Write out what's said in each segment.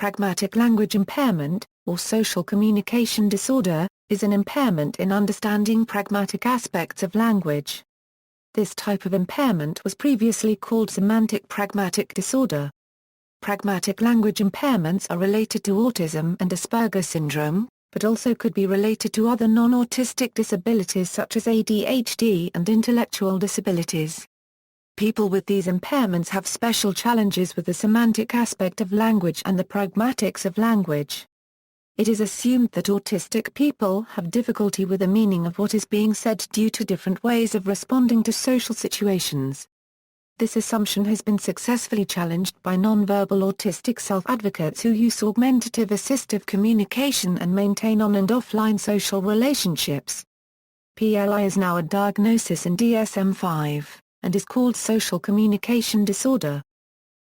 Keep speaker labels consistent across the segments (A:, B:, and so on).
A: semantic-pragmatic language impairment, or social communication disorder, is an impairment in understanding pragmatic aspects of language. This type of impairment was previously called semantic-pragmatic disorder. Pragmatic language impairments are related to autism and Asperger syndrome, but also could be related to other non-autistic disabilities such as ADHD and intellectual disabilities. People with these impairments have special challenges with the semantic aspect of language and the pragmatics of language. It is assumed that autistic people have difficulty with the meaning of what is being said due to different ways of responding to social situations. This assumption has been successfully challenged by nonverbal autistic self-advocates who use augmentative assistive communication and maintain on- and offline social relationships. PLI is now a diagnosis in DSM-5, and is called social communication disorder.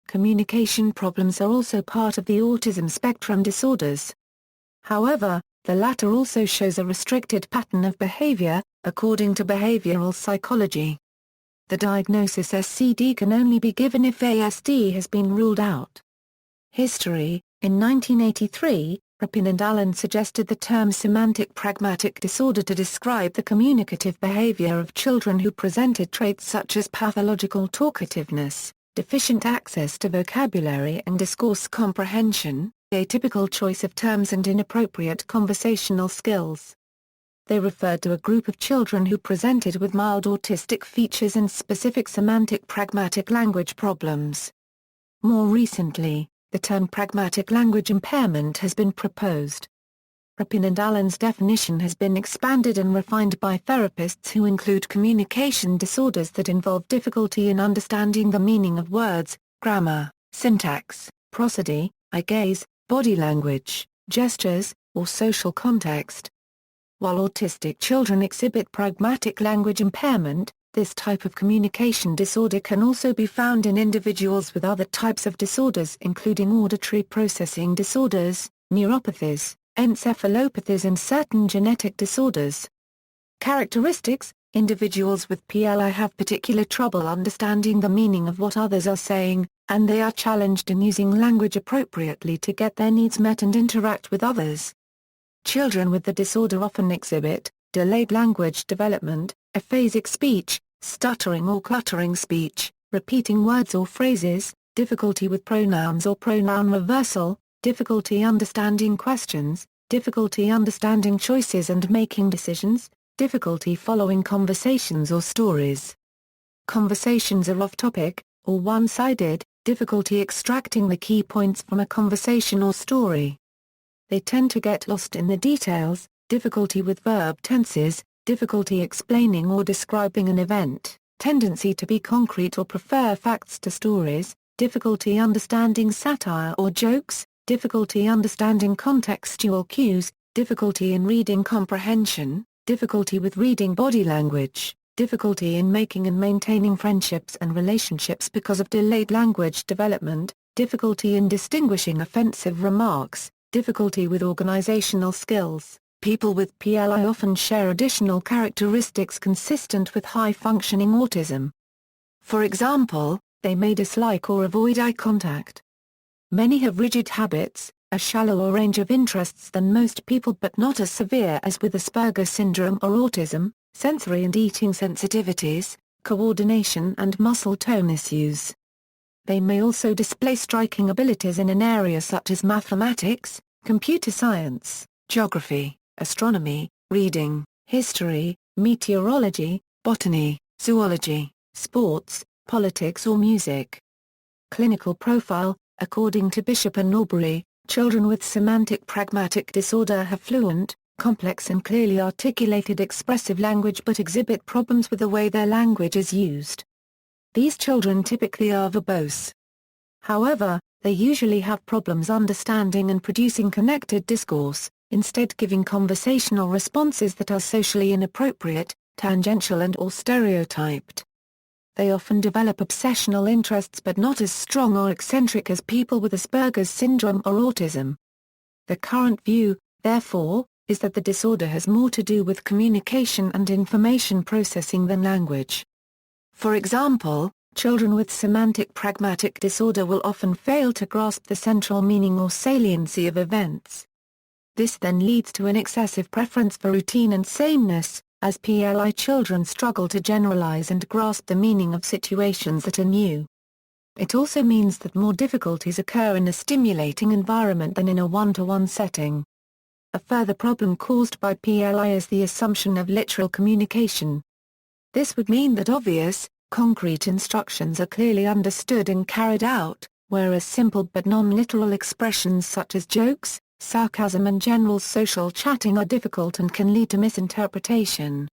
A: Communication problems are also part of the autism spectrum disorders. However, the latter also shows a restricted pattern of behavior, according to behavioral psychology. The diagnosis SCD can only be given if ASD has been ruled out. History: in 1983, Rapin and Allen suggested the term semantic-pragmatic disorder to describe the communicative behavior of children who presented traits such as pathological talkativeness, deficient access to vocabulary and discourse comprehension, atypical choice of terms and inappropriate conversational skills. They referred to a group of children who presented with mild autistic features and specific semantic-pragmatic language problems. More recently, the term pragmatic language impairment has been proposed. Rapin and Allen's definition has been expanded and refined by therapists who include communication disorders that involve difficulty in understanding the meaning of words, grammar, syntax, prosody, eye gaze, body language, gestures, or social context. While autistic children exhibit pragmatic language impairment, this type of communication disorder can also be found in individuals with other types of disorders including auditory processing disorders, neuropathies, encephalopathies and certain genetic disorders. Characteristics: individuals with PLI have particular trouble understanding the meaning of what others are saying, and they are challenged in using language appropriately to get their needs met and interact with others. Children with the disorder often exhibit delayed language development, aphasic speech, stuttering or cluttering speech, repeating words or phrases, difficulty with pronouns or pronoun reversal, difficulty understanding questions, difficulty understanding choices and making decisions, difficulty following conversations or stories. Conversations are off-topic, or one-sided, difficulty extracting the key points from a conversation or story. They tend to get lost in the details, difficulty with verb tenses, difficulty explaining or describing an event, tendency to be concrete or prefer facts to stories, difficulty understanding satire or jokes, difficulty understanding contextual cues, difficulty in reading comprehension, difficulty with reading body language, difficulty in making and maintaining friendships and relationships because of delayed language development, difficulty in distinguishing offensive remarks, difficulty with organizational skills. People with PLI often share additional characteristics consistent with high-functioning autism. For example, they may dislike or avoid eye contact. Many have rigid habits, a shallower range of interests than most people but not as severe as with Asperger syndrome or autism, sensory and eating sensitivities, coordination and muscle tone issues. They may also display striking abilities in an area such as mathematics, computer science, geography, astronomy, reading, history, meteorology, botany, zoology, sports, politics or music. Clinical profile: according to Bishop and Norbury, children with semantic-pragmatic disorder have fluent, complex and clearly articulated expressive language but exhibit problems with the way their language is used. These children typically are verbose. However, they usually have problems understanding and producing connected discourse, instead giving conversational responses that are socially inappropriate, tangential and/or stereotyped. They often develop obsessional interests but not as strong or eccentric as people with Asperger's syndrome or autism. The current view, therefore, is that the disorder has more to do with communication and information processing than language. For example, Children with semantic-pragmatic disorder will often fail to grasp the central meaning or saliency of events. This then leads to an excessive preference for routine and sameness, as PLI children struggle to generalize and grasp the meaning of situations that are new. It also means that more difficulties occur in a stimulating environment than in a one-to-one setting. A further problem caused by PLI is the assumption of literal communication. This would mean that obvious, concrete instructions are clearly understood and carried out, whereas simple but non-literal expressions such as jokes, sarcasm and general social chatting are difficult and can lead to misinterpretation.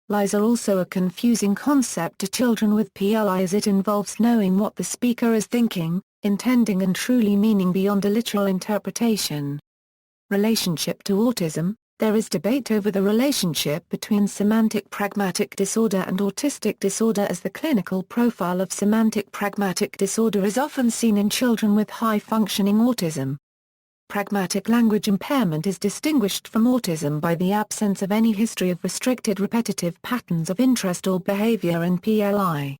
A: Lies are also a confusing concept to children with PLI as it involves knowing what the speaker is thinking, intending and truly meaning beyond a literal interpretation. Relationship to autism. There is debate over the relationship between semantic-pragmatic disorder and autistic disorder, as the clinical profile of semantic-pragmatic disorder is often seen in children with high-functioning autism. Pragmatic language impairment is distinguished from autism by the absence of any history of restricted repetitive patterns of interest or behavior in PLI.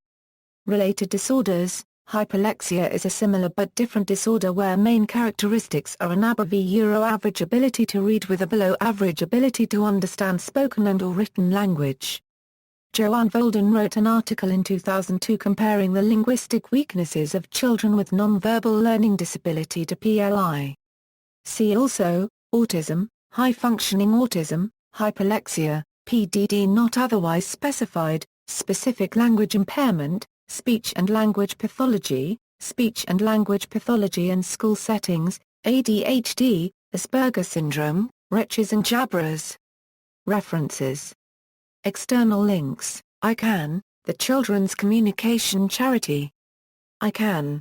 A: Related disorders. Hyperlexia is a similar but different disorder where main characteristics are an above-average ability to read with a below-average ability to understand spoken and/or written language. Joanne Volden wrote an article in 2002 comparing the linguistic weaknesses of children with nonverbal learning disability to PLI. See also, autism, high-functioning autism, hyperlexia, PDD not otherwise specified, specific language impairment, speech and language pathology in school settings, ADHD, Asperger syndrome, retches and jabberers. References. External links. I CAN, the children's communication charity. I CAN.